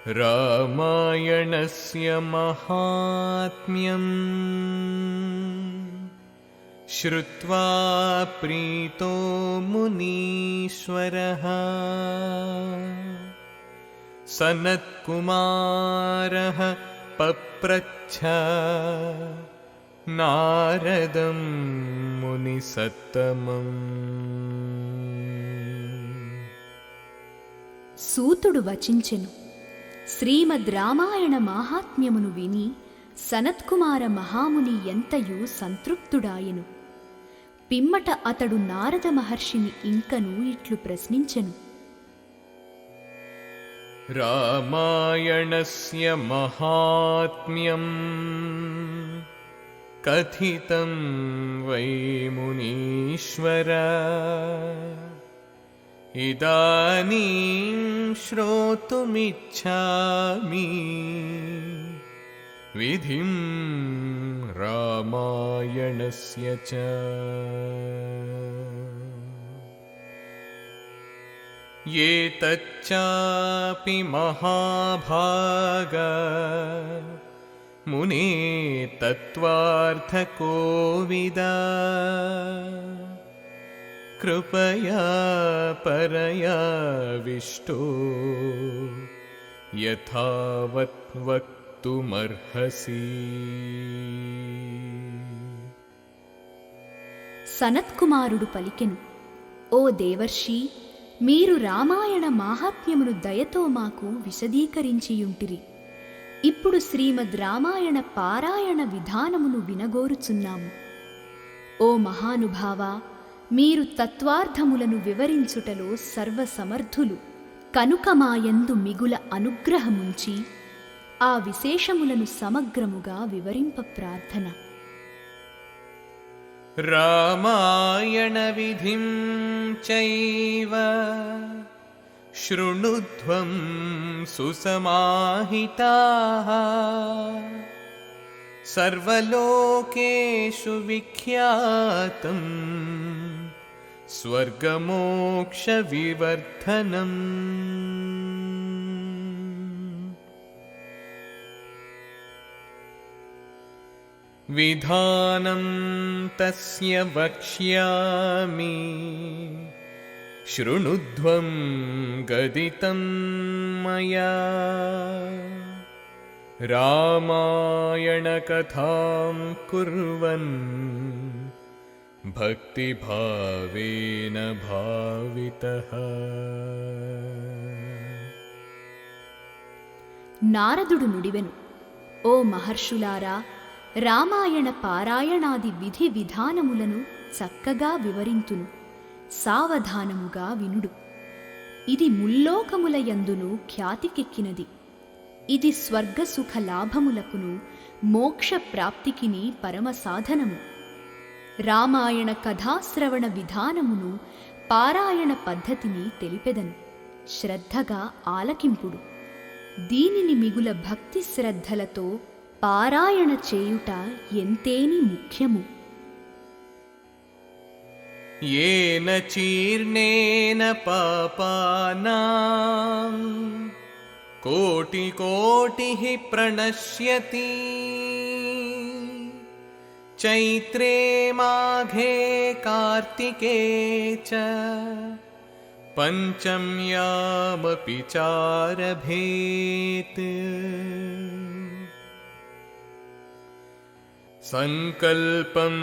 रामायणस्य महात्म्यम् श्रुत्वा प्रीतो मुनीश्वरः सनत्कुमारः पप्रच्छ नारदं मुनिसत्तमम्। सूतुडु वचिंచెను. శ్రీమద్ రామాయణ మాహాత్మ్యమును విని సనత్కుమార మహాముని ఎంతయు సంతృప్తుడాయెను. పిమ్మట అతడు నారద మహర్షిని ఇంకను ఇట్లు ప్రశ్నించెను. రామాయణస్య మహాత్మ్యం కథితం వై మునీశ్వర ఇదానీం శ్రోతుమిచ్ఛామి విధిం రామాయణస్య చ। ఏతచ్చాపి మహాభాగా మునే తత్వార్థకోవిదా కృపయా పరయావిష్టో యథావత్ వక్తుమర్హసి। సనత్కుమారుడు పలికెను, ఓ దేవర్షి, మీరు రామాయణ మాహాత్మ్యమును దయతో మాకు విశదీకరించియుంటిరి. ఇప్పుడు శ్రీమద్ రామాయణ పారాయణ విధానమును వినగోరుచున్నాము. ఓ మహానుభావా, మీరు తత్వార్థములను వివరించుటలో సర్వసమర్థులు కనుక మాయందు మిగుల అనుగ్రహముంచి ఆ విశేషములను సమగ్రముగా వివరింప ప్రార్థన। రామాయణ విధిం చైవ శృణుధ్వం సుసమాహితాః సర్వలోకేషు విఖ్యాతం స్వర్గమోక్ష వివర్ధనం। విధానం తస్య వక్ష్యామి శృణుధ్వం గదితం మయా రామాయణ కథాం కుర్వన్ భక్తిభావేన భావితః। నారదుడు నుడివెను, ఓ మహర్షులారా, రామాయణ పారాయణాది విధి విధానములను చక్కగా వివరింతును, సావధానముగా వినుడు. ఇది ముల్లోకముల యందును ఖ్యాతికెక్కినది. ఇది స్వర్గసుఖ లాభములకును మోక్ష ప్రాప్తికిని పరమ సాధనము. రామాయణ కథాశ్రవణ విధానమును పారాయణ పద్ధతిని తెలిపెదను, శ్రద్ధగా ఆలకింపుడు. దీనిని మిగుల భక్తి శ్రద్ధలతో పారాయణ చేయుట ఎంతేని ముఖ్యము। येन चीर्णेन पापानां कोटिकोटिः प्रणश्यति चैत्रे माघे कार्तिके च पञ्चम्यामपि चारभेत्। संकल्पं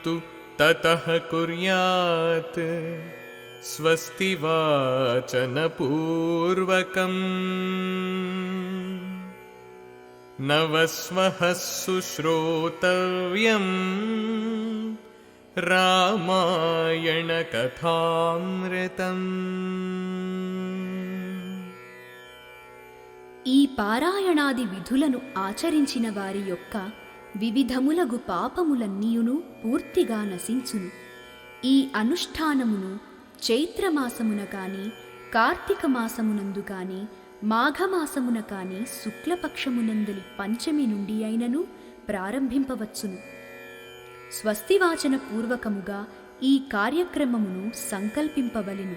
तु ततः कुर्यात् स्वस्ति वाचनपूर्वकम् नवस्वः सुश्रोतव्यम् रामायण कथामृतम्। ఈ పారాయణాది విధులను ఆచరించిన వారి యొక్క వివిధములగు పాపములన్నీయును పూర్తిగా నశించును. ఈ అనుష్ఠానమును చైత్రమాసమున కాని, కార్తీక మాసమునందు కాని, మాఘమాసమున కాని శుక్లపక్షమునందలి పంచమి నుండి అయినను ప్రారంభింపవచ్చును. స్వస్తివాచన పూర్వకముగా ఈ కార్యక్రమమును సంకల్పింపవలెను.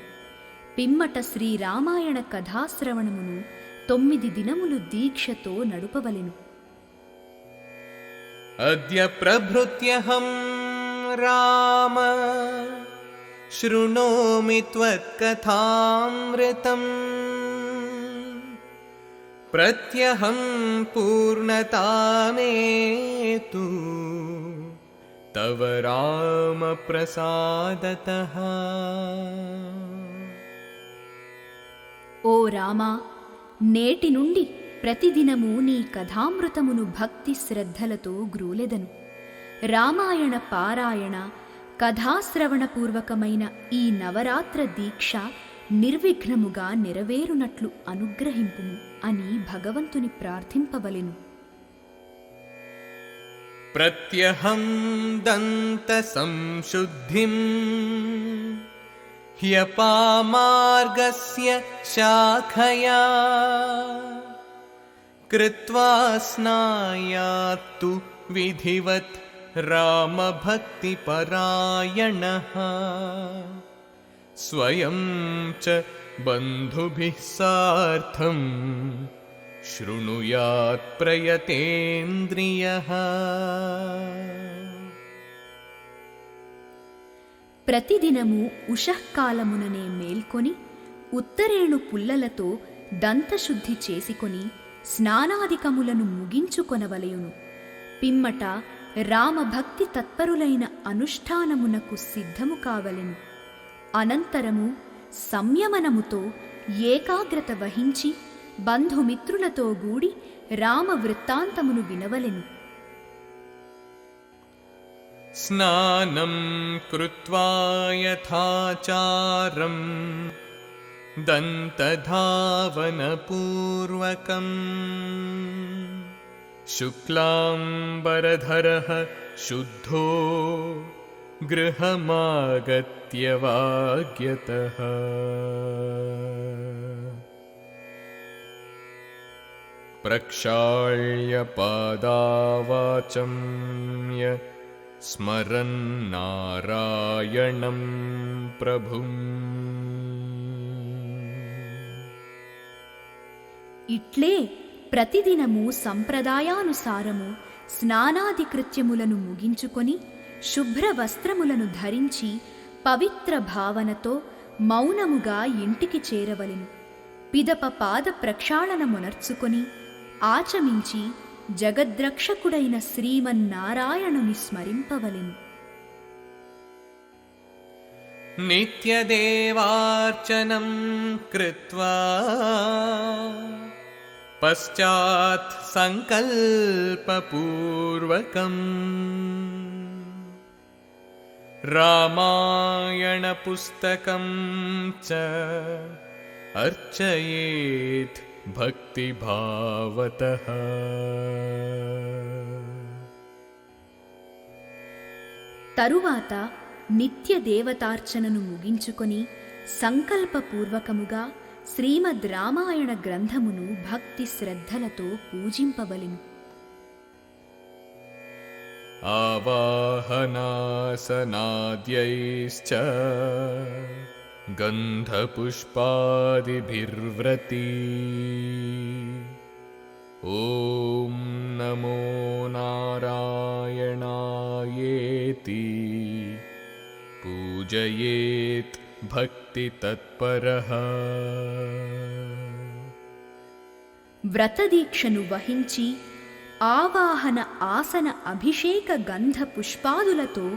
పిమ్మట శ్రీరామాయణ కథాశ్రవణమును 9 దినములు దీక్షతో నడుపవలెను. అద్య ప్రభృత్యహం రామ శృణోమి త్వత్కథామృతం ప్రత్యహం పూర్ణతామేతు తవ రామ ప్రసాదతః. ఓ రామా, నేటి నుండి ప్రతిదినము నీ కథామృతమును భక్తి శ్రద్ధలతో గ్రోలెదను. రామాయణ పారాయణ కథాశ్రవణపూర్వకమైన ఈ నవరాత్ర దీక్ష నిర్విఘ్నముగా నెరవేరునట్లు అనుగ్రహింపుము అని భగవంతుని ప్రార్థింపవలెను. ప్రత్యహం దంత సంశుద్ధిం హ్యపామార్గస్య శాఖయా కృత్వా స్నాయాత్తు విధివత్ రామభక్తిపరాయణః స్వయం చ బంధుభిః సార్థం శృణుయాత్ ప్రయతేంద్రియః. ప్రతిదినము ఉషఃకాలముననే మేల్కొని ఉత్తరేణు పుల్లలతో దంతశుద్ధి చేసుకొని స్నానాదికములను ముగించుకొనవలయును. పిమ్మట రామభక్తి తత్పరులైన అనుష్ఠానమునకు సిద్ధము కావలెను. అనంతరము సంయమనముతో ఏకాగ్రత వహించి బంధుమిత్రులతో గూడి రామ వృత్తాంతమును వినవలెను. స్నానం కృత్వా యథాచారం దంతధావనపూర్వకం శుక్లాంబరధరః శుద్ధో గృహమాగత్య వాగ్యతః. ప్రక్షాళ్య పాదావాచమ్య స్మరన్నారాయణం ప్రభుం. ఇట్లే ప్రతిదినము సంప్రదాయానుసారము స్నానాది కృత్యములను ముగించుకొని శుభ్ర వస్త్రములను ధరించి పవిత్ర భావనతో మౌనముగా ఇంటికి చేరవలెను. పిదప పాద ప్రక్షాళనమునర్చుకొని ఆచమించి జగద్రక్షకుడైన శ్రీమన్నారాయణుని స్మరింపవలెను. నిత్యదేవార్చనం కృత్వా పశ్చాత్ సంకల్పపూర్వకం రామాయణ పుస్తకం చ అర్చయేత్ భక్తిభావతః. తరువాత నిత్య దేవతార్చనను ముగించుకొని సంకల్పపూర్వకముగా శ్రీమద్ రామాయణ గ్రంథమును భక్తి శ్రద్ధలతో పూజింపవలెను. ఆవాహనాసనాద్యైశ్చ గంధపుష్పాదిభిర్వ్రతీ ఓం నమో నారాయణాయేతి పూజయేత్ భక్తి తత్పరః. వ్రతదీక్షను వహించి ఆవాహన ఆసన అభిషేక గంధ పుష్పాదులతో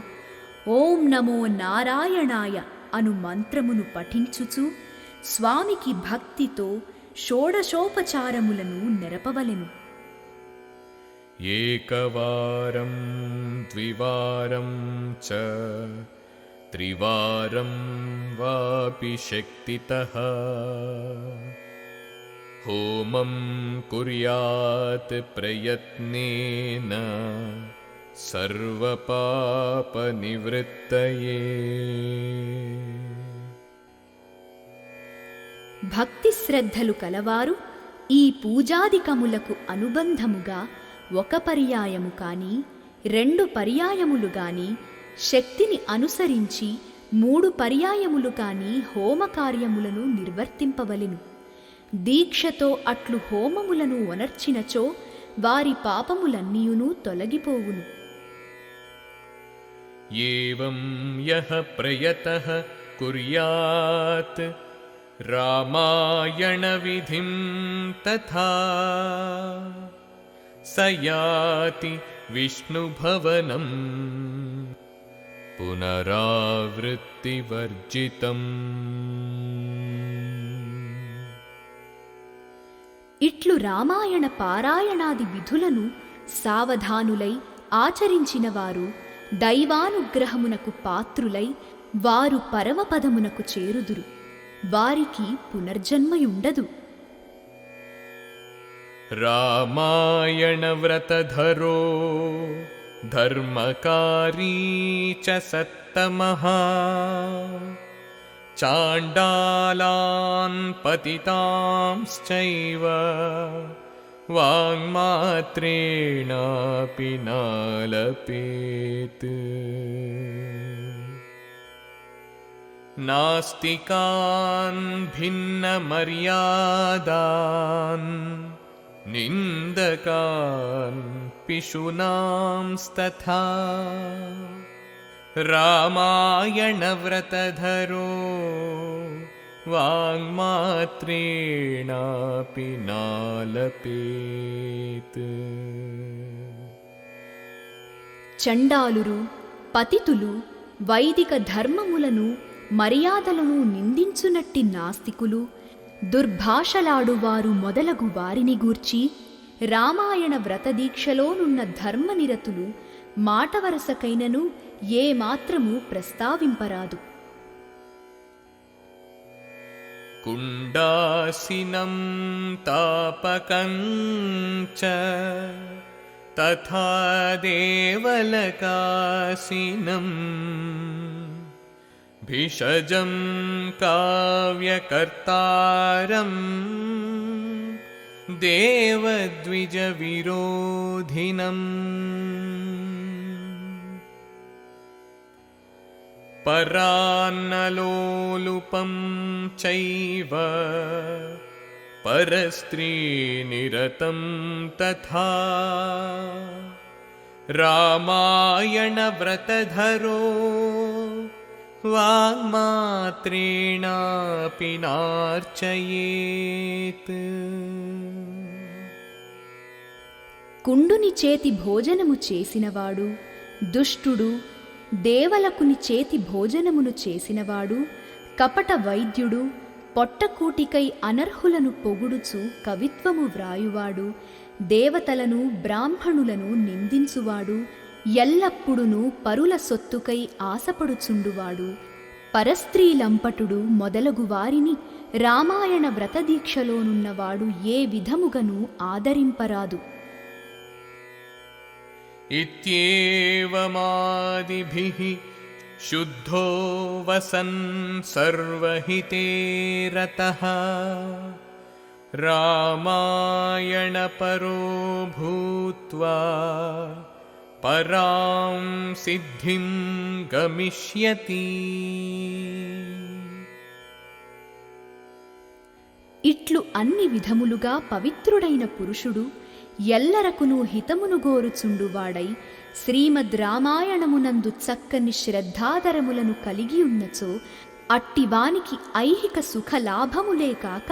ఓం నమో నారాయణాయ అను మంత్రమును పఠించుచు స్వామికి భక్తితో షోడశోపచారములను నెరపవలెను. ఏకవారం ద్వివారం చ త్రివారం వాపి శక్తితః హోమం కుర్యాత్ ప్రయత్నేన సర్వపాపనివృత్తయే. భక్తి శ్రద్ధలు కలవారు ఈ పూజాదికములకు అనుబంధముగా 1 పర్యాయము కాని 2 పర్యాయములు గాని శక్తిని అనుసరించి 3 పర్యాయములు కాని హోమకార్యములను నిర్వర్తింపవలెను. దీక్షతో అట్లు హోమములను ఒనర్చినచో వారి పాపములన్నీయును తొలగిపోవును. ఏవం యః ప్రయతః కుర్యాత్ రామాయణ విధిం తథా స యాతి విష్ణుభవనం పునరావృత్తివర్జితం. ఇట్లు రామాయణ పారాయణాది విధులను సావధానులై ఆచరించినవారు దైవానుగ్రహమునకు పాత్రులై వారు పరమపదమునకు చేరుదురు. వారికి పునర్జన్మయుండదు. రామాయణ వ్రతధరో ధర్మకారీ చ సత్తమః చాండాలాన్ పతితాంశ్చైవ వాంగ్మాత్రేణాపి నాలపేత్. నాస్తికాన్ భిన్నమర్యాదాన్ నిందకాన్ పిశూనాంస్తథా రామాయణ వ్రతధరో వాంగ్మాత్రేణాపి నాలపేత్. చండాలురు, పతితులు, వైదిక ధర్మములను మర్యాదలను నిందించునట్టి నాస్తికులు, దుర్భాషలాడువారు మొదలగు వారిని గూర్చి రామాయణ వ్రతదీక్షలోనున్న ధర్మనిరతులు మాట వరసకైనను ఏమాత్రము ప్రస్తావింపరాదు. కుండాసినం తాపకం చ తథా దేవలకాసినం భిషజం కావ్యకర్తారం దేవద్విజ విరోధినం. పరాన్నలోలుపం చైవ పరస్త్రీనిరతం తథా రామాయణ వ్రతధరో వాంగ్మాత్రేణాపి నార్చయేత్. కుండుని చేతి భోజనము చేసినవాడు, దుష్టుడు, దేవలకుని చేతి భోజనమును చేసినవాడు, కపట వైద్యుడు, పొట్టకూటికై అనర్హులను పొగుడుచు కవిత్వము వ్రాయువాడు, దేవతలను బ్రాహ్మణులను నిందించువాడు, ఎల్లప్పుడును పరుల సొత్తుకై ఆశపడుచుండువాడు, పరస్త్రీలంపటుడు మొదలగు వారిని రామాయణ వ్రతదీక్షలోనున్నవాడు ఏ విధముగను ఆదరింపరాదు. ఇత్యేవమాదిభిః శుద్ధో వసన్ సర్వహితే రతః రామాయణ పరో భూత్వా పరాం సిద్ధిం గమిష్యతి. ఇట్లు అన్ని విధములుగా పవిత్రుడైన పురుషుడు ఎల్లరకును హితమును గోరుచుండువాడై శ్రీమద్ రామాయణమునందు చక్కని శ్రద్ధాదరములను కలిగియున్నచో అట్టివానికి ఐహిక సుఖలాభములే కాక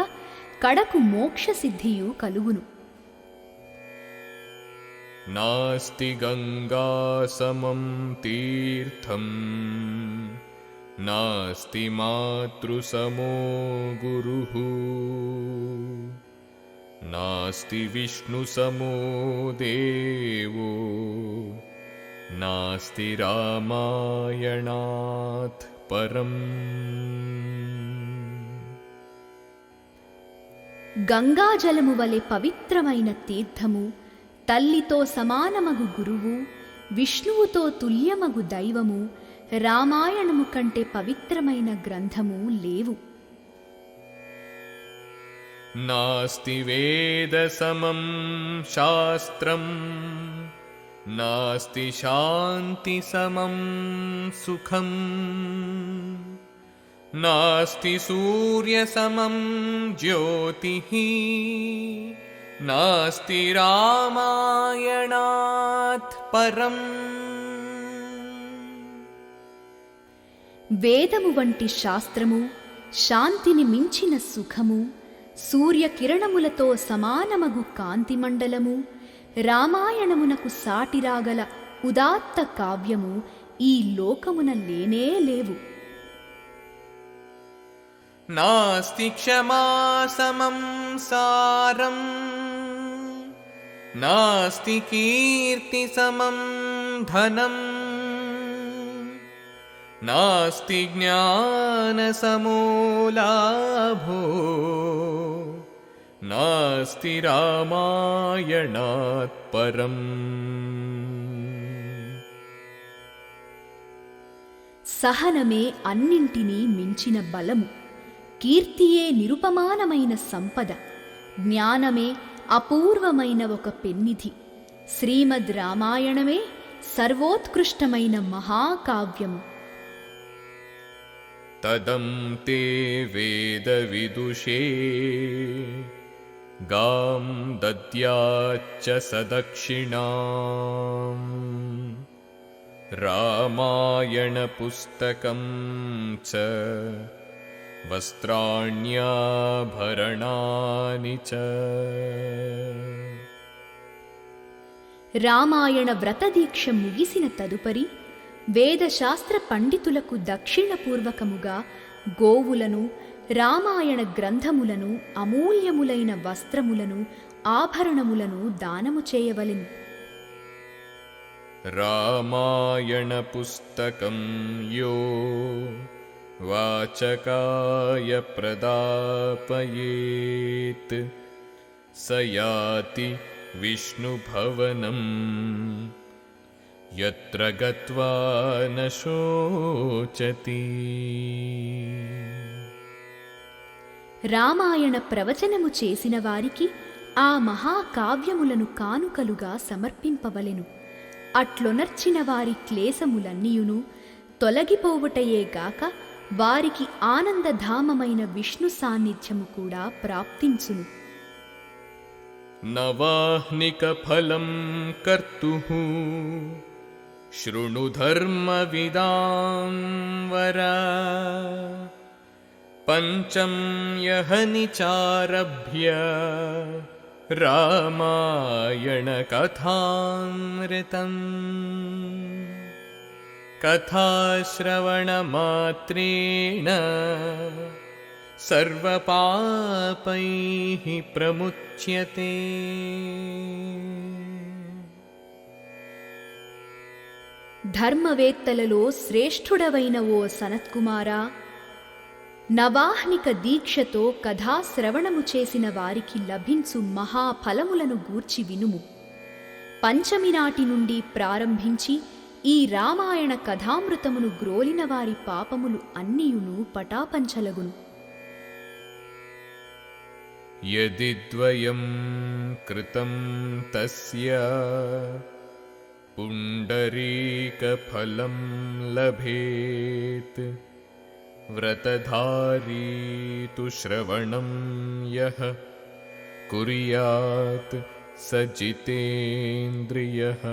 కడకు మోక్షసిద్ధియు కలుగును. నాస్తి గంగా సమం తీర్థం నాస్తి మాతృసమో గురుః నాస్తి విష్ణుసమో దేవో నాస్తి రామాయణాత్ పరం. గంగాజలము వలె పవిత్రమైన తీర్థము, తల్లితో సమానమగు గురువు, విష్ణువుతో తుల్యమగు దైవము, రామాయణము కంటే పవిత్రమైన గ్రంథము లేవు. నాస్తి వేద సమం శాస్త్రం नास्ति शान्ति समं सुखम् नास्ति सूर्यसमं ज्योतिः नास्ति रामायणात् परम्। వేదము వంటి శాస్త్రము, శాంతిని మించిన సుఖము, సూర్యకిరణములతో సమానమగు కాంతిమండలము, రామాయణమునకు సాటిరాగల ఉదాత్త కావ్యము ఈ లోకమున లేనే లేవు. నాస్తి క్షమా సమం సారం నాస్తి కీర్తి సమం ధనం నాస్తి జ్ఞాన సమో లాభో నాస్తి రామాయణాత్ పరం। సహనమే అన్నింటినీ మించిన బలము, కీర్తియే నిరుపమానమైన సంపద, జ్ఞానమే అపూర్వమైన ఒక పెన్నిధి. శ్రీమద్ రామాయణమే సర్వోత్కృష్టమైన మహాకావ్యము. తదం తే వేద విదుషే గాం దద్యాచ్చ సదక్షిణాం రామాయణ పుస్తకం చ వస్త్రాణ్యాభరణాని చ। రామాయణ వ్రతదీక్ష ముగిసిన తదుపరి వేదశాస్త్ర పండితులకు దక్షిణపూర్వకముగా గోవులను, రామాయణ గ్రంథములను, అమూల్యములైన వస్త్రములను, ఆభరణములను దానము చేయవలెను. రామాయణ పుస్తకం యో వాచకాయ ప్రదాపయేత్ స యాతి విష్ణుభవనం యత్ర గత్వా న శోచతి। రామాయణ ప్రవచనము చేసిన వారికి ఆ మహాకావ్యములను కానుకలుగా సమర్పింపవలెను. అట్లొనర్చిన వారి క్లేశములన్నీయును తొలగిపోవుటయేగాక వారికి ఆనందధామమైన విష్ణు సాన్నిధ్యము కూడా ప్రాప్తించును. నవాహ్నిక ఫలం కర్తుః శృణు ధర్మవిదాం వర పంచం యహనిచారభ్య రామాయణ కథామృతం కథాశ్రవణమాత్రేణ సర్వపాపైః ప్రముచ్యతే। ధర్మవేత్తలలో శ్రేష్ఠుడవైన ఓ సనత్కుమారా, నవాహ్నిక దీక్షతో కథాశ్రవణము చేసిన వారికి లభించు మహాఫలములను గూర్చి వినుము. పంచమి నాటి నుండి ప్రారంభించి ఈ రామాయణ కథామృతమును గ్రోలిన వారి పాపములు అన్నియును పటాపంచలగును. యది ద్వయం కృతం తస్య పుండరీకఫలం లభేత్ వ్రతధారీ తు శ్రవణం యః కుర్యాత్ స జితేంద్రియః।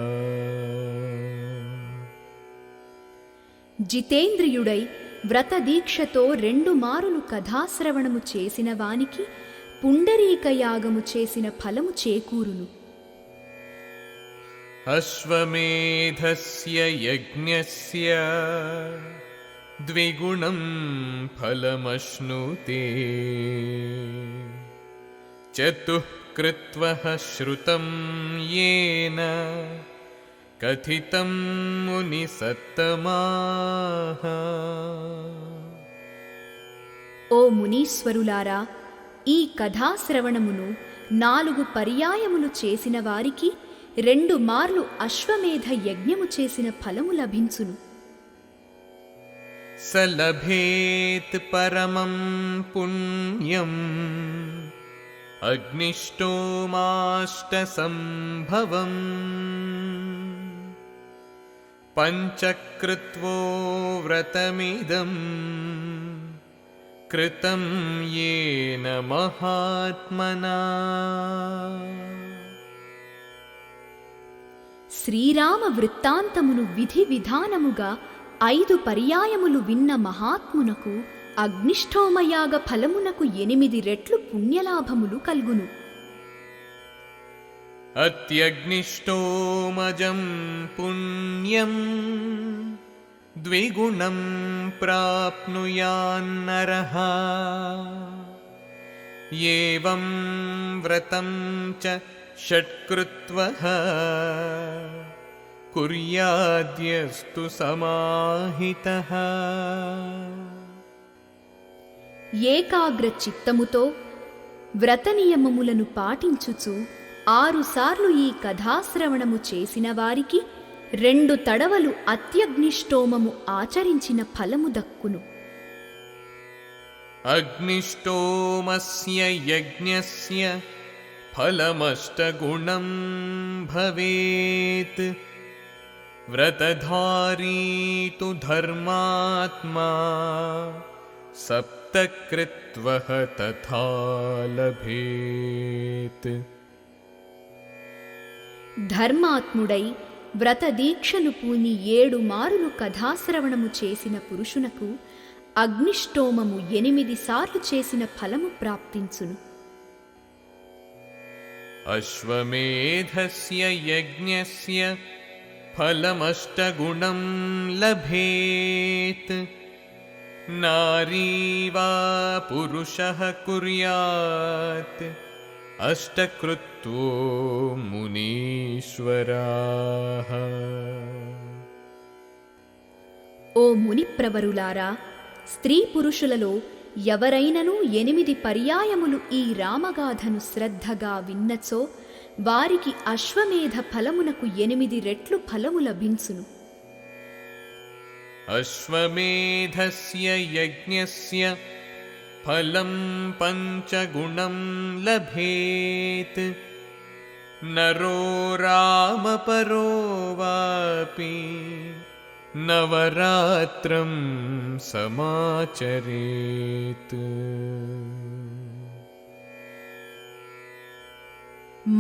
జితేంద్రియుడై వ్రతదీక్షతో 2 మారులు కథాశ్రవణము చేసిన వానికి పుండరీక యాగము చేసిన ఫలము చేకూరును. అశ్వమేధస్య యజ్ఞస్య ద్విగుణం ఫలమశ్నుతే చతుః కృత్వః శ్రుతం యేన కథితం ముని సత్తమాః। ఓ మునీశ్వరులారా, ఈ కథాశ్రవణమును 4 పర్యాయములు చేసిన వారికి 2 మార్లు అశ్వమేధ యజ్ఞము చేసిన ఫలము లభించును. సలభేత్ పరమం పుణ్యం అగ్నిష్టోమాష్ట సంభవం పంచకృత్వో వ్రతమిదం కృతం యేన మహాత్మనా. శ్రీరామ వృత్తాంతమును విధి విధానముగా 5 పర్యాయములు విన్న మహాత్మునకు అగ్నిష్టోమయాగ ఫలమునకు 8 రెట్లు పుణ్యలాభములు కల్గును. అత్యగ్నిష్టోమజం పుణ్యం ద్విగుణం ప్రాప్నుయాన్నరః. ఏవం వ్రతం చ షట్కృత్వః కుర్యాద్యస్తు సమాహితః. ఏకాగ్ర చిత్తముతో వ్రత నియమములను పాటించుచు 6 సార్లు ఈ కథాశ్రవణము చేసిన వారికి 2 తడవలు అత్యగ్నిష్టోమము ఆచరించిన ఫలము దక్కును. అగ్నిష్టోమస్య యజ్ఞస్య ఫలమష్టగుణం భవేత్. వ్రతధారీ తు ధర్మాత్మా సప్తకృత్వః తథా లభేత్. ధర్మాత్ముడై వ్రత దీక్షను పూని 7 మారులు కథాశ్రవణము చేసిన పురుషునకు అగ్నిష్టోమము 8 సార్లు చేసిన ఫలము ప్రాప్తించును. అశ్వమేధస్య యజ్ఞస్య ఫలమష్టగుణం లభేత్. నారీ వా పురుషః కుర్యాత్ అష్టకృత్వో మునీశ్వరాః. ఓ మునిప్రవరులారా, స్త్రీ పురుషులలో ఎవరైనను 8 పర్యాయములు ఈ రామగాథను శ్రద్ధగా విన్నచో వారికి అశ్వమేధ ఫలమునకు 8 రెట్లు ఫలము లభించును. అశ్వమేధస్య యజ్ఞస్య ఫలం పంచగుణం లభేత్. నరో రామపరో వాపి నవరాత్రం సమాచరేత్.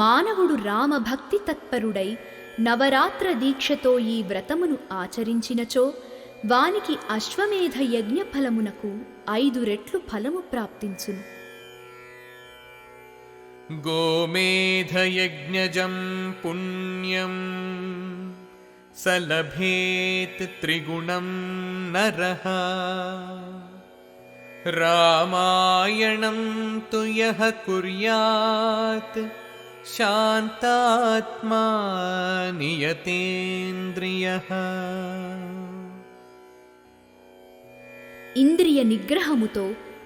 మానవుడు రామభక్తి తత్పరుడై నవరాత్ర దీక్షతో ఈ వ్రతమును ఆచరించినచో వానికి అశ్వమేధ యజ్ఞ ఫలమునకు 5 రెట్లు ఫలము ప్రాప్తించును. గోమేధయజ్ఞజం పుణ్యం సలభేత్ త్రిగుణం నరః. రామాయణం తు యః కుర్యాత్ శాంతాత్మా నియతేంద్రియః. ఇంద్రియ నిగ్రహముతో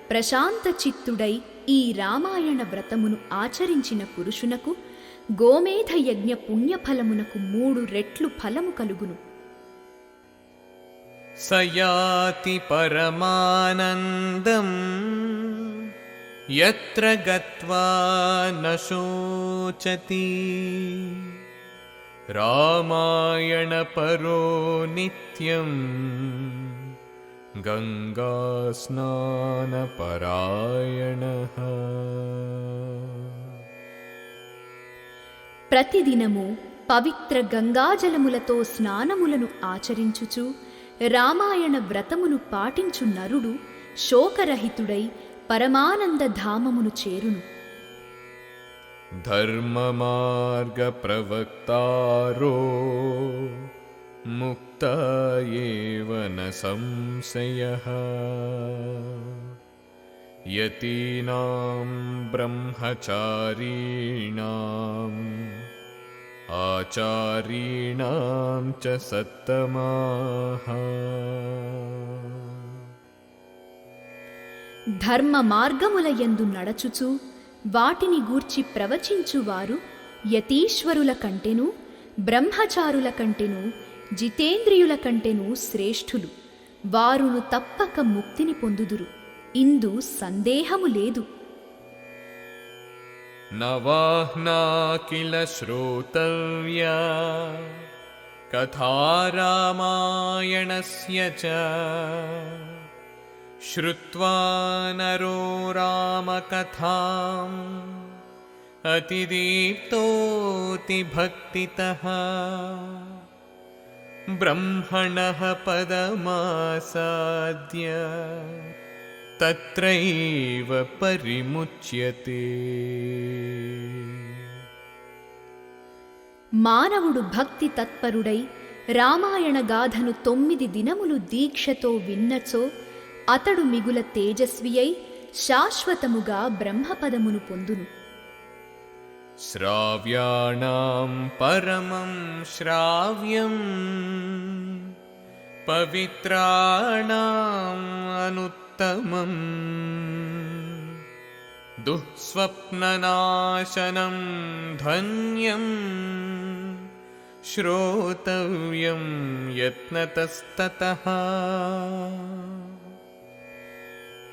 ప్రశాంత చిత్తుడై ఈ రామాయణ వ్రతమును ఆచరించిన పురుషునకు గోమేధ యజ్ఞ పుణ్యఫలమునకు 3 రెట్లు ఫలము కలుగును. సయాతి పరమానందం యత్ర గత్వా న శోచతి. రామాయణ పరో నిత్యం గంగా స్నాన పరాయణః. ప్రతిదినము పవిత్ర గంగాజలములతో స్నానములను ఆచరించుచు రామాయణ వ్రతమును పాటించు నరుడు శోకరహితుడై పరమానంద ధామమును చేరును. ధర్మ మార్గ ప్రవక్తారో ముక్త ఏవ న సంశయః. యతీనాం బ్రహ్మచారీణాం ఆచారీణాం చ సత్తమాః. ధర్మ మార్గములయందు నడచుచు వాటిని గూర్చి ప్రవచించువారు యతీశ్వరుల కంటెను బ్రహ్మచారుల కంటెను జితేంద్రియుల కంటెను శ్రేష్ఠులు. వారును తప్పక ముక్తిని పొందుదురు. ఇందు సందేహము లేదు. నవాహ్నా కిల శ్రోతవ్యా कथा रामायणस्य च श्रुत्वा नरो रामकथाम् अतिदीप्तोऽतिभक्तितः ब्रह्मणः पदमासाद्य तत्रैव परिमुच्यते। మానవుడు భక్తి తత్పరుడై రామాయణ గాథను 9 దినములు దీక్షతో విన్నచో అతడు మిగుల తేజస్వి అయి శాశ్వతముగా బ్రహ్మపదమును పొందును. శ్రావ్యాణాం పరమం శ్రావ్యం పవిత్రాణాం అనుత్తమం దుఃస్వప్ననాశనం ధన్యం శ్రోతవ్యం యత్నతస్తతః.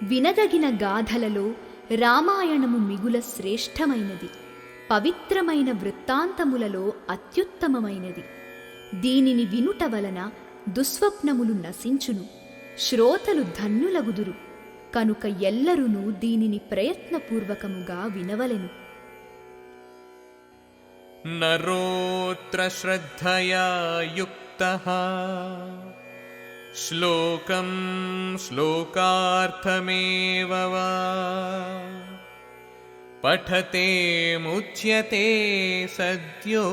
వినదగిన గాథలలో రామాయణము మిగుల శ్రేష్టమైనది, పవిత్రమైన వృత్తాంతములలో అత్యుత్తమమైనది. దీనిని వినుట వలన దుస్వప్నములు నశించును, శ్రోతలు ధన్యులగుదురు. కనుక ఎల్లరునూ దీనిని ప్రయత్నపూర్వకముగా వినవలెను. నరోత్ర శ్రద్ధయా యుక్తః శ్లోకం శ్లోకార్థమేవ వా పఠతే ముచ్యతే సద్యో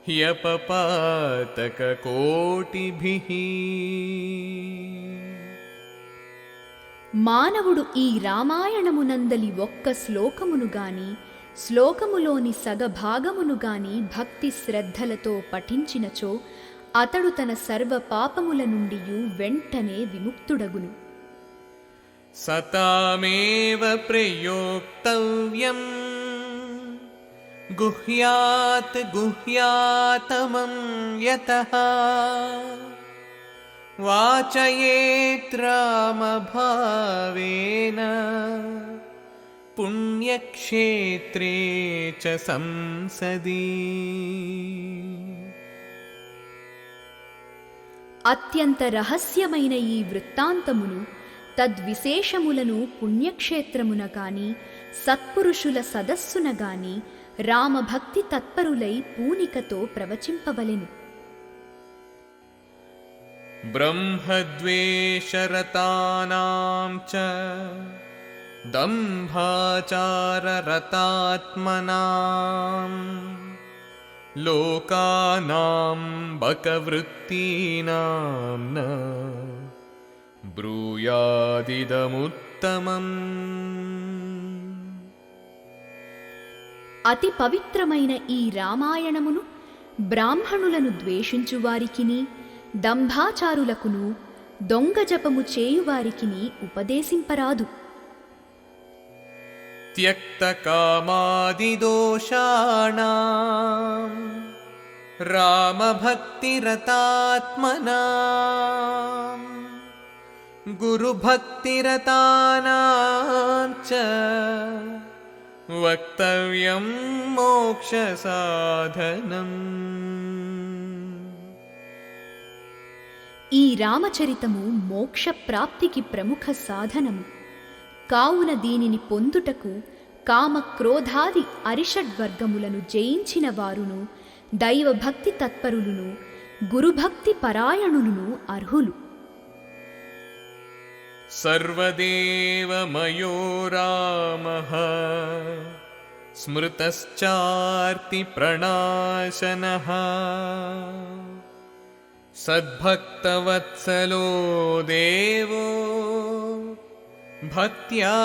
హ్యపపాతకకోటిభిః. మానవుడు ఈ రామాయణమునందలి ఒక్క శ్లోకమును గాని శ్లోకములోని సగభాగమును గాని భక్తి శ్రద్ధలతో పఠించినచో అతడు తన సర్వ పాపముల నుండియు వెంటనే విముక్తుడగును. సతామేవ ప్రయోక్తవ్యం గుహ్యాత్ గుహ్యాతమం యతః వాచయేత్ రామభావేన పుణ్యక్షేత్రే చ సంసది. అత్యంత రహస్యమైన ఈ వృత్తాంతమును తద్విశేషములను పుణ్యక్షేత్రమున గాని సత్పురుషుల సదస్సున గాని రామభక్తి తత్పరులై పూనికతో ప్రవచింపవలెను. బ్రహ్మద్వేషరతానాం చ దంభాచారరతాత్మనాం లోకానాం బకవృత్తీనాం న బ్రూయాదిదముత్తమం. అతి పవిత్రమైన ఈ రామాయణమును బ్రాహ్మణులను ద్వేషించువారికిని దంభాచారులకును దొంగజపము చేయువారికిని ఉపదేశింపరాదు. త్యక్తకామాదిదోషాణాం రామభక్తిరతాత్మనాం గురుభక్తిరతానాం చ వక్తవ్యం మోక్షసాధనం. ఈ రామచరితము మోక్షప్రాప్తికి ప్రముఖ సాధనము. కావున దీనిని పొందుటకు కామక్రోధాది అరిషడ్వర్గములను జయించిన వారును దైవభక్తి తత్పరులును గురుభక్తి పరాయణులును అర్హులు. సర్వదేవమయో రామః స్మృతశ్చార్తి ప్రణాశనః సద్భక్తవత్సలో దేవో భక్త్యా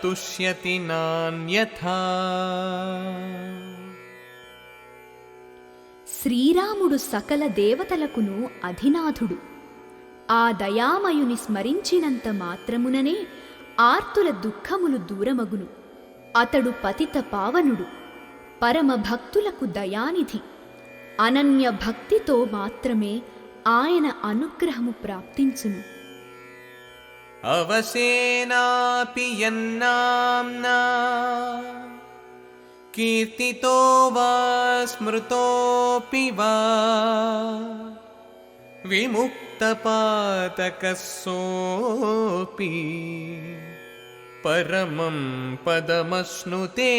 తుష్యతి నాన్యథా. శ్రీరాముడు సకల దేవతలకును అధినాథుడు. ఆ దయామయుని స్మరించినంత మాత్రముననే ఆర్తుల దుఃఖములు దూరమగును. అతడు పతిత పావనుడు, పరమ భక్తులకు దయానిధి. అనన్య భక్తితో మాత్రమే ఆయన అనుగ్రహము ప్రాప్తించును. అవసేనాపి యన్నామ్నా कीर्तितो वा स्मृतोऽपि वा विमुक्तपातकः सोऽपि परमं पदमश्नुते।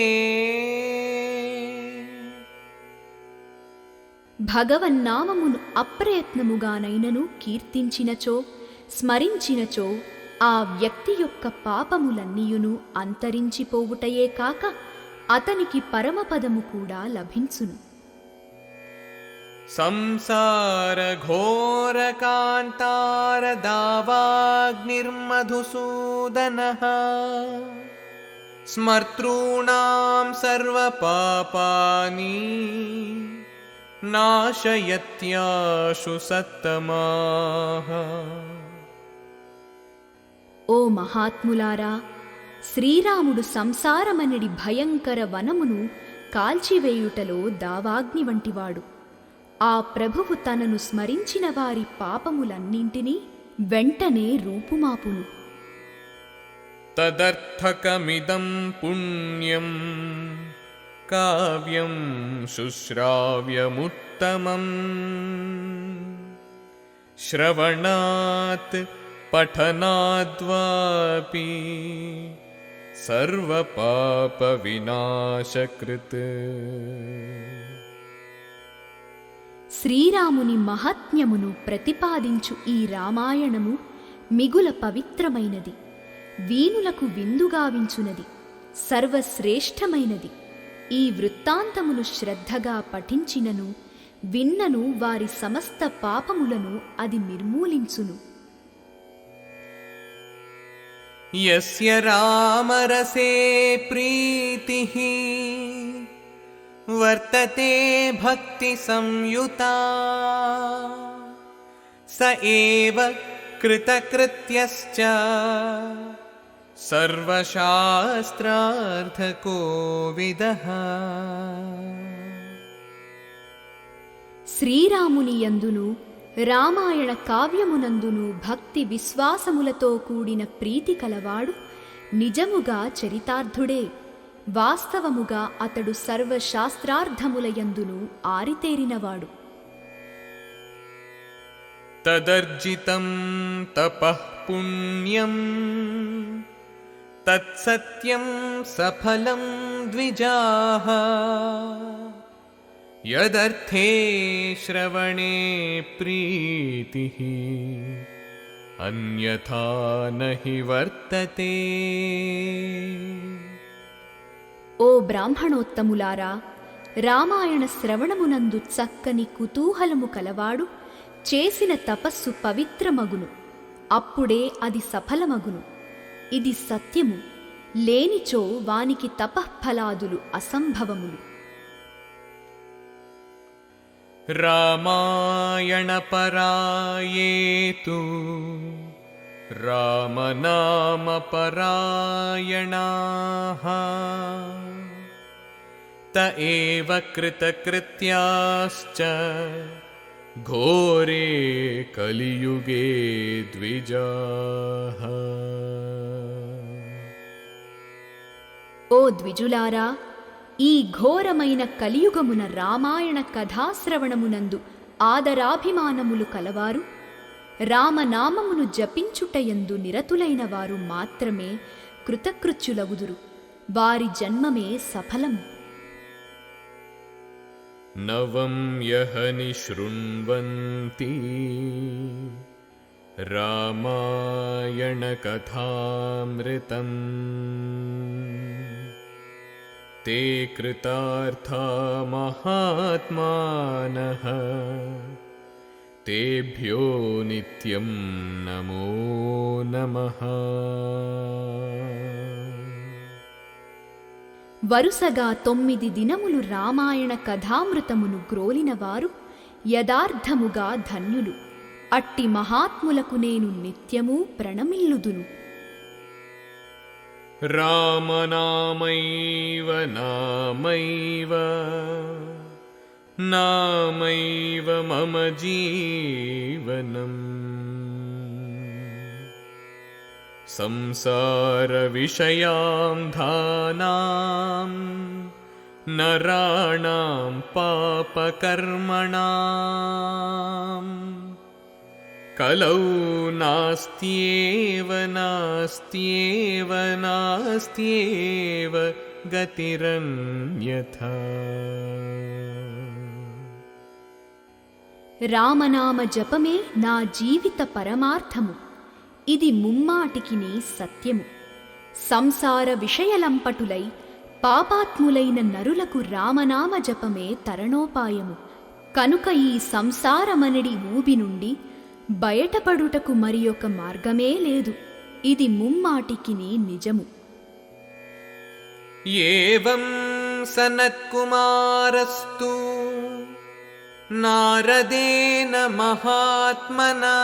భగవన్నామమును అప్రయత్నముగానైనను కీర్తించినచో స్మరించినచో ఆ వ్యక్తి యొక్క పాపములన్నీయును అంతరించిపోవుటయే కాక అతనికి పరమపదము కూడా లభించును. సంసార ఘోర కాంతార దావాగ్నిర్మధుసూదనః స్మర్తॄణాం సర్వ పాపాని నాశయత్యాశు సత్తమాః. ఓ మహాత్ములారా, శ్రీరాముడు సంసారమనడి భయంకర వనమును కాల్చివేయుటలో దావాగ్ని వంటివాడు. ఆ ప్రభువు తనను స్మరించిన వారి పాపములన్నింటినీ వెంటనే రూపుమాపును. తదర్థకమిదం పుణ్యం కావ్యం శుశ్రావ్యముత్తమం శ్రవణాత్ పఠనాద్వాపి సర్వపాప వినాశకృత్. శ్రీరాముని మహాత్మ్యమును ప్రతిపాదించు ఈ రామాయణము మిగుల పవిత్రమైనది, వీనులకు విందుగావించునది, సర్వశ్రేష్టమైనది. ఈ వృత్తాంతమును శ్రద్ధగా పఠించినను విన్నను వారి సమస్త పాపములను అది నిర్మూలించును. యస్య రామరసే ప్రీతిః వర్తతే భక్తి సంయుతా స ఏవ కృతకృత్యశ్చ సర్వశాస్త్రార్థకోవిదః. శ్రీరాముని యందును రామాయణ కావ్యమునందును భక్తి విశ్వాసములతో కూడిన ప్రీతి కలవాడు నిజముగా చరితార్థుడే. వాస్తవముగా అతడు సర్వశాస్త్రార్థముల యందును ఆరితేరినవాడు. తదర్జితం తపః పుణ్యం తత్సత్యం సఫలం ద్విజాః యదర్థే శ్రవణే ప్రీతిః అన్యథా నహి వర్తతే. ఓ బ్రాహ్మణోత్తములారా, రామాయణ శ్రవణమునందు చక్కని కుతూహలము కలవాడు చేసిన తపస్సు పవిత్రమగును, అప్పుడే అది సఫలమగును. ఇది సత్యము, లేనిచో వానికి తపఃఫలాదులు అసంభవములు. రామాయణ పరాయేతు రామనామ పరాయణాః త ఏవ కృతకృత్యాశ్చ ఘోరే కలియుగే ద్విజాః. ఓ ద్విజులారా, ఈ ఘోరమైన కలియుగమున రామాయణ కథాశ్రవణమునందు ఆదరాభిమానములు కలవారు, రామనామమును జపించుటయందు నిరతులైన వారు మాత్రమే కృతకృత్యులగుదురు. వారి జన్మమే సఫలము. నవం యహని శృణ్వంతి రామాయణ కథామృతం తే కృతార్థా మహాత్మానః తేభ్యో నిత్యం నమో నమః. వరుసగా 9 దినములు రామాయణ కథామృతమును గ్రోలినవారు యదార్థముగా ధన్యులు. అట్టి మహాత్ములకు నేను నిత్యమూ ప్రణమిల్లుదును. రామనామైవ నామైవ నామైవ మమ జీవనం సంసార విషయాం ధానాం नराणां पापकर्मणाम् कलौ नास्त्येव नास्त्येव नास्त्येव गतिरन्यथा। రామనామ జపమే నా జీవిత పరమార్థము. ఇది ముమ్మాటికిని సత్యము. సంసార విషయలంపటులై పాపాత్ములైన నరులకు రామనామ జపమే తరణోపాయము. కనుక ఈ సంసారమనడి ఊబి నుండి బయటపడుటకు మరి ఒక మార్గమే లేదు. ఇది ముమ్మాటికిని నిజము. ఏవం సనత్కుమారస్తు నారదేన మహాత్మనా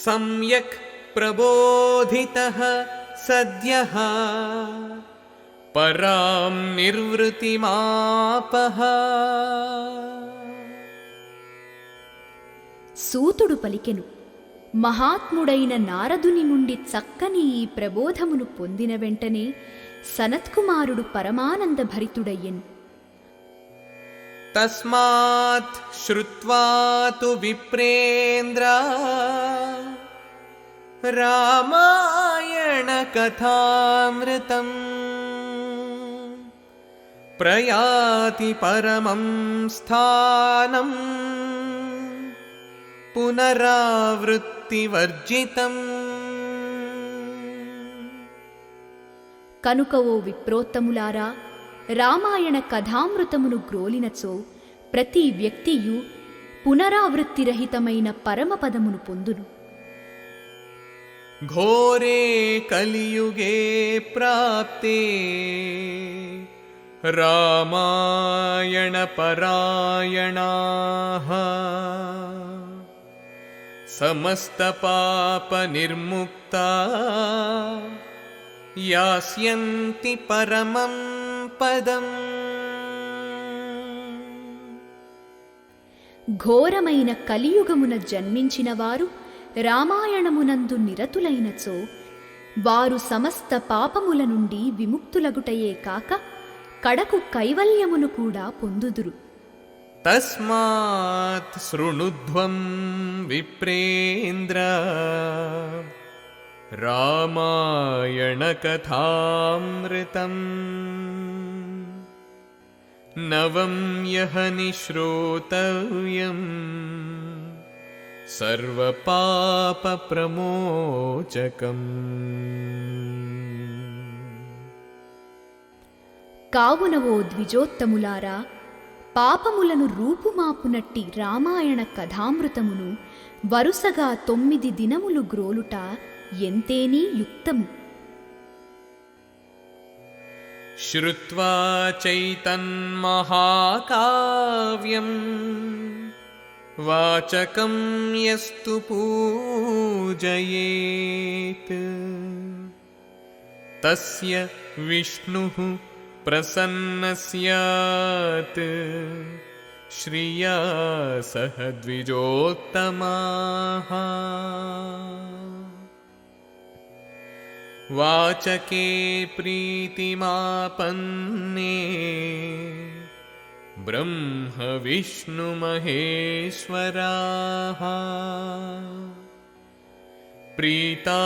సమ్యక్ ప్రబోధితః సద్యః పరాం నిర్వృతిమాపః. సూతుడు పలికెను, మహాత్ముడైన నారదుని నుండి చక్కని ఈ ప్రబోధమును పొందిన వెంటనే సనత్కుమారుడు పరమానంద భరితుడయ్యెను. తస్మాత్ శ్రుత్వా తు విప్రేంద్ర రామాయణ కథామృతం ప్రయాతి పరమం స్థానం పునరావృత్తివర్జితం. కనుక ఓ విప్రోత్తములారా, రామాయణ కథామృతమును గ్రోలినచో ప్రతి వ్యక్తియు పునరావృత్తిరహితమైన పరమపదమును పొందును. ఘోరే కలియుగే ప్రాప్తే రామాయణ పరాయణాః సమస్త పాప నిర్ముక్తా యాస్యంతి పరమం పదం. ఘోరమైన కలియుగమున జన్మించిన వారు రామాయణమునందు నిరతులైనచో వారు సమస్త పాపముల నుండి విముక్తులగుటయే కాక కడకు కైవల్యమును కూడా పొందుదురు. తస్మాత్ శృణుధ్వం విప్రేంద్ర రామాయణ కథామృతం నవం యః నిశ్రోతవ్యం సర్వపాప ప్రమోచకం. కావున ఓ ద్విజోత్తములారా, పాపములను రూపుమాపునట్టి రామాయణ కథామృతమును వరుసగా 9 దినములు గ్రోలుట ఎంతేనీ యుక్తము. శ్రుత్వా చైతన్మహాకావ్యం వాచకం యస్తు పూజయేత్ తస్య విష్ణుః ప్రసన్నస్యాత్ శ్రియా సహ ద్విజోత్తమాః. వాచకే ప్రీతిమాపన్నే బ్రహ్మ విష్ణు మహేశ్వరాః ప్రీతా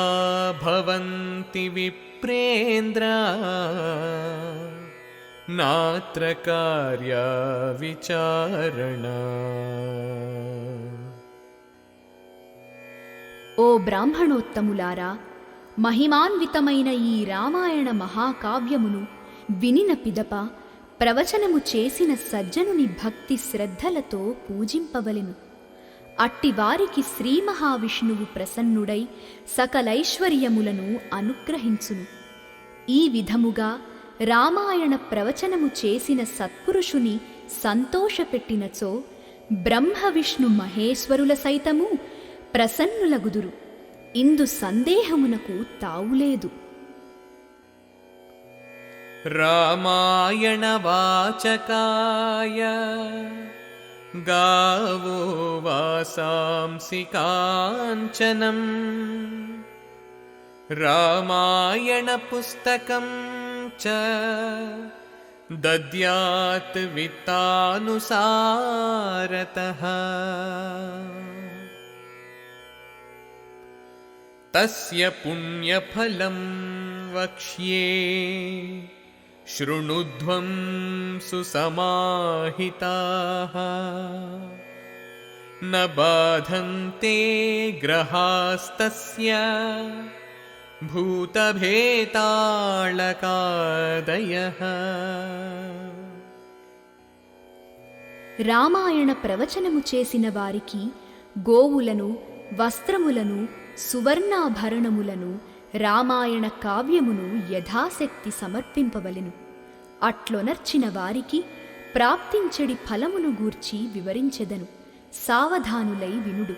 భవంతి విప్రేంద్ర నాత్ర కార్య విచారణ. ఓ బ్రాహ్మణోత్తములారా, మహిమాన్వితమైన ఈ రామాయణ మహాకావ్యమును వినిన పిదప ప్రవచనము చేసిన సజ్జనుని భక్తి శ్రద్ధలతో పూజింపవలెను. అట్టివారికి శ్రీ మహావిష్ణువు ప్రసన్నుడై సకలైశ్వర్యములను అనుగ్రహించును. ఈ విధముగా రామాయణ ప్రవచనము చేసిన సత్పురుషుని సంతోషపెట్టినచో బ్రహ్మ విష్ణు మహేశ్వరుల సైతము ప్రసన్నులగుదురు. ఇందు సందేహమునకు తావులేదు. రామాయణ వాచకాయ గావో వాసాంసి కాంచనం రామాయణ పుస్తకం च दद्यात् वित्तानुसारतः तस्य पुण्यफलं वक्ष्ये शृणुध्वं सुसमाहिताः न बाधन्ते ग्रहास्तस्य भूतभेताళకాదయః. రామాయణ ప్రవచనము చేసిన వారికి గోవులను, వస్త్రములను, సువర్ణాభరణములను, రామాయణ కావ్యమును యథాశక్తి సమర్పింపవలెను. అట్లొనర్చిన వారికి ప్రాప్తించడి ఫలమును గూర్చి వివరించెదను. సావధానులై వినుడు.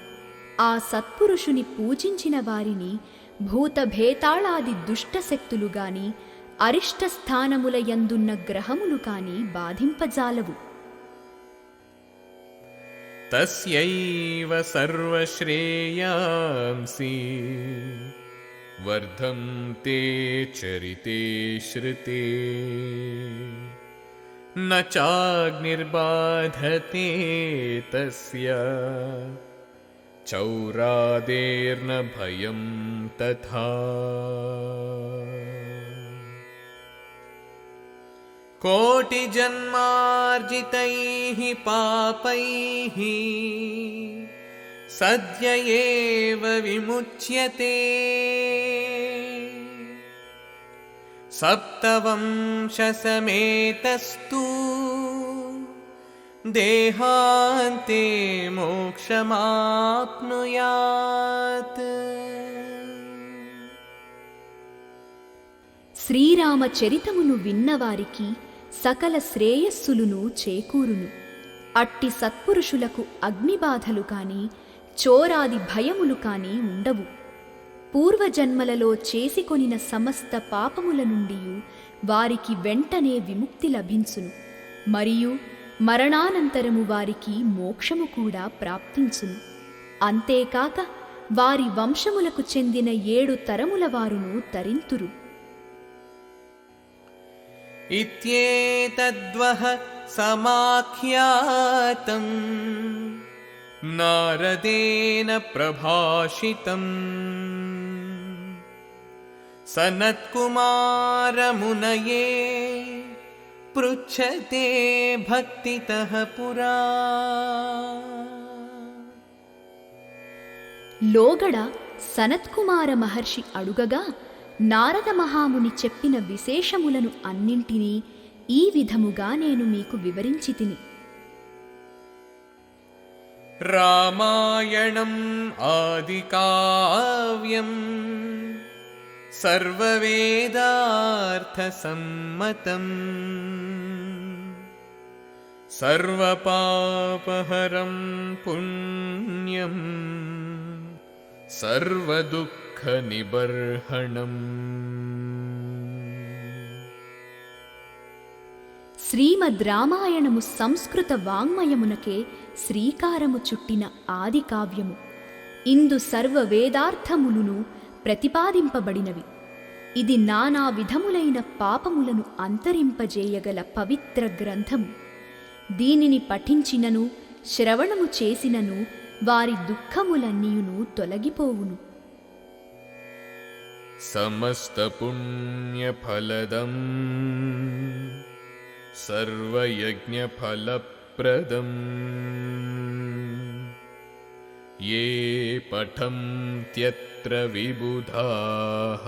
ఆ సత్పురుషుని పూజించిన వారిని భూతభేతాళాది దుష్టశక్తులు గాని, అరిష్టస్థానముల యందున్న గ్రహములు కాని బాధింపజాలవు. तस्यैव सर्वश्रेयांसि वर्धन्ते चरिते श्रुते न चाग्निर्बाधते तस्य चौरादेर्न भयं तथा. कोटिजन्मार्जितैः पापैः सद्य एव विमुच्यते सप्तवंशसमेतस्तु देहान्ते मोक्षमाप्नुयात्. శ్రీరామచరితమును విన్నవారికి సకల శ్రేయస్సులును చేకూరును. అట్టి సత్పురుషులకు అగ్నిబాధలు కాని, చోరాది భయములు కాని ఉండవు. పూర్వజన్మలలో చేసికొనిన సమస్త పాపముల నుండి వారికి వెంటనే విముక్తి లభించును. మరియు మరణానంతరము వారికి మోక్షము కూడా ప్రాప్తించును. అంతేకాక వారి వంశములకు చెందిన 7 తరముల వారును తరింతురు. इत्येतद्वः समाख्यातं नारदेन प्रभाषितम् सनत्कुमारमुनये पृच्छते भक्तितः पुरा. లోగడ సనత్కుమార మహర్షి అడుగగా నారద మహాముని చెప్పిన విశేషములను అన్నింటినీ ఈ విధముగా నేను మీకు వివరించి తిని. రామాయణం ఆదికావ్యం సర్వవేదార్థసమ్మతం సర్వపాపహరం పుణ్యం సర్వదుఃఖనిబర్హణం. శ్రీమద్ రామాయణము సంస్కృత వాంగ్మయమునకే శ్రీకారము చుట్టిన ఆది కావ్యము. ఇందు సర్వ వేదార్థములును ప్రతిపాదింపబడినవి. ఇది నానా విధములైన పాపములను అంతరింపజేయగల పవిత్ర గ్రంథము. దీనిని పఠించినను, శ్రవణము చేసినను వారి దుఃఖములన్నీయును తొలగిపోవును. సమస్త పుణ్యఫలదం సర్వయజ్ఞఫలప్రదం ఏ పఠంత్యత్ర విబుధాః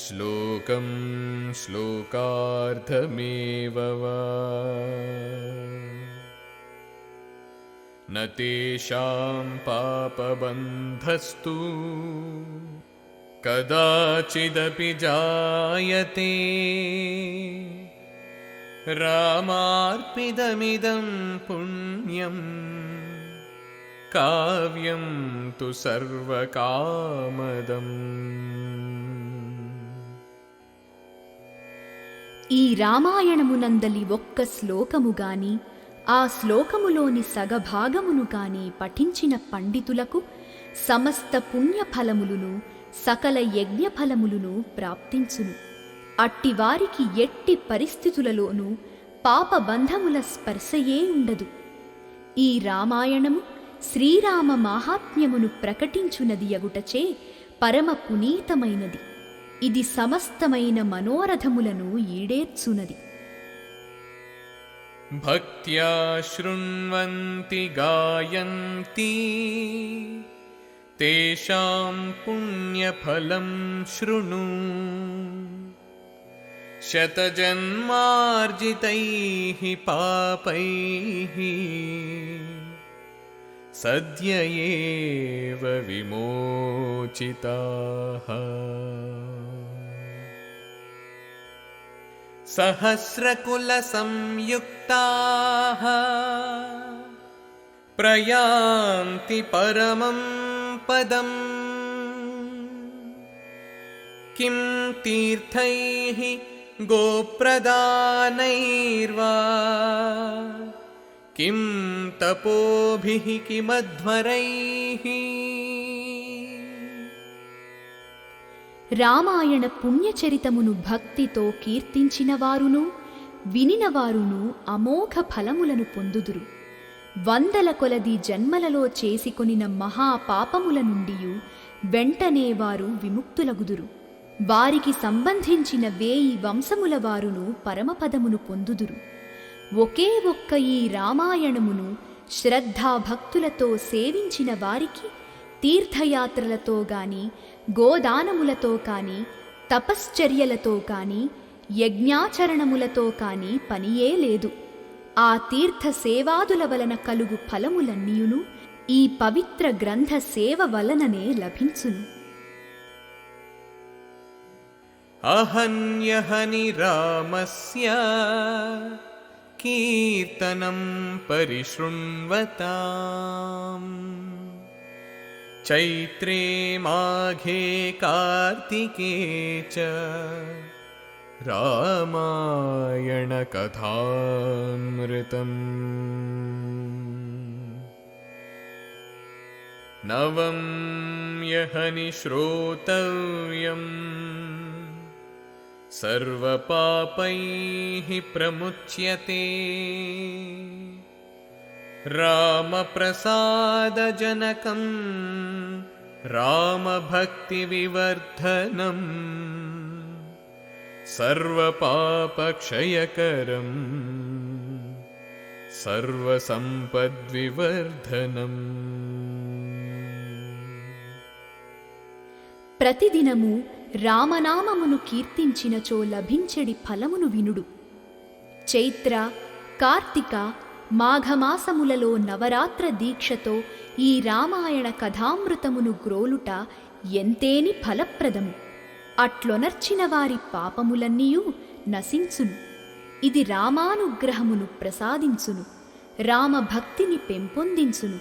శ్లోకం శ్లోకార్థమేవ వా న తేషాం పాపబంధస్తు కదాచిదపి జాయతే రామార్పితమిదం పుణ్యం కావ్యం తు సర్వకామదం. ఈ రామాయణమునందలి ఒక్క శ్లోకము గాని, ఆ శ్లోకములోని సగభాగమును గాని పఠించిన పండితులకు సమస్త పుణ్యఫలములును సకల యజ్ఞఫలములును ప్రాప్తించును. అట్టివారికి ఎట్టి పరిస్థితులలోనూ పాపబంధముల స్పర్శయే ఉండదు. ఈ రామాయణము శ్రీరామ మాహాత్మ్యమును ప్రకటించునది యగుటచే పరమ పునీతమైనది. ఇది సమస్తమైన మనోరథములను ఈడేర్చునది. భక్త్యా శృణ్వంతి గాయంతి తేషాం పుణ్యఫలం శృణు. శతజన్మార్జితైః పాపైః సద్య ఏవ విమోచితాః. సహస్రకుల సంయుక్తాః ప్రయాంతి పరమం పదం. కిం తీర్థైః గోప్రదానైర్వా కిం తపోభిః కిమధ్వరైః. రామాయణ పుణ్యచరితమును భక్తితో కీర్తించినవారును వినినవారును అమోఘ ఫలములను పొందుదురు. వందల కొలది జన్మలలో చేసికొనిన మహాపాపముల నుండియు వెంటనే వారు విముక్తులగుదురు. వారికి సంబంధించిన 1000 వంశముల వారును పరమపదమును పొందుదురు. ఒకే ఒక్క ఈ రామాయణమును శ్రద్ధాభక్తులతో సేవించిన వారికి తీర్థయాత్రలతో గాని, గోదానములతో కాని, తపశ్చర్యలతో కాని, యజ్ఞాచరణములతో కాని పనియే లేదు. ఆ తీర్థ సేవాదుల వలన కలుగు ఫలములన్నీయును ఈ పవిత్ర గ్రంథ సేవ వలననే లభించును. అహన్యహని రామస్య కీర్తనం పరిశృణ్వతాం. చైత్రే మాఘే కార్తికే చ రామాయణ కథామృతం. నవం యహని శ్రోతవ్యం సర్వపాపైః ప్రముచ్యతే. రామప్రసాదజనకం రామభక్తివివర్ధనం సర్వపాపక్షయకరం సర్వసంపద్వివర్ధనం. ప్రతిదినము రామనామమును కీర్తించినచో లభించెడి ఫలమును వినుడు. చైత్ర, కార్తీక, మాఘమాసములలో నవరాత్ర దీక్షతో ఈ రామాయణ కథామృతమును గ్రోలుట ఎంతేని ఫలప్రదము. అట్లొనర్చిన వారి పాపములన్నీయూ నశించును. ఇది రామానుగ్రహమును ప్రసాదించును, రామభక్తిని పెంపొందించును,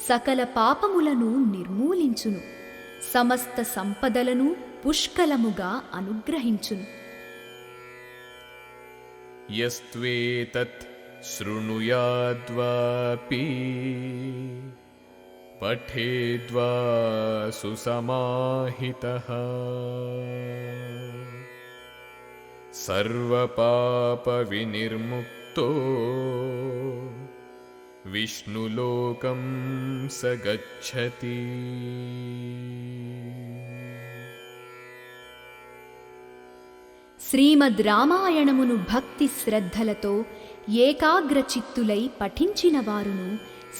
సకల పాపములను నిర్మూలించును, సమస్త సంపదలను పుష్కలముగా అనుగ్రహించును. యస్త్వేతత్ శృణుయాద్వాపి పఠేద్వా సుసమాహితః సర్వపాప వినిర్ముక్తో విష్ణులోకం స గచ్చతి. శ్రీమద్ రామాయణమును భక్తి శ్రద్ధలతో ఏకాగ్రచిత్తులై పఠించిన వారును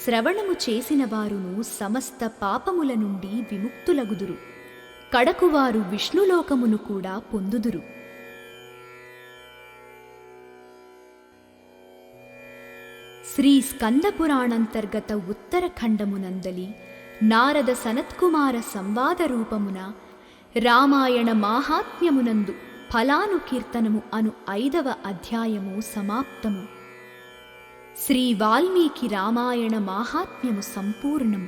శ్రవణము చేసిన వారును సమస్త పాపముల నుండి విముక్తులగుదురు. కడకువారు విష్ణులోకమును కూడా పొందుదురు. శ్రీ స్కందపురాణంతర్గత ఉత్తరఖండమునందలి నారద సనత్కుమార సంవాద రూపమున రామాయణ మాహాత్మ్యమునందు ఫలానుకీర్తనము అను 5వ అధ్యాయము సమాప్తము. శ్రీ వాల్మీకి రామాయణ మాహాత్మ్యము సంపూర్ణం.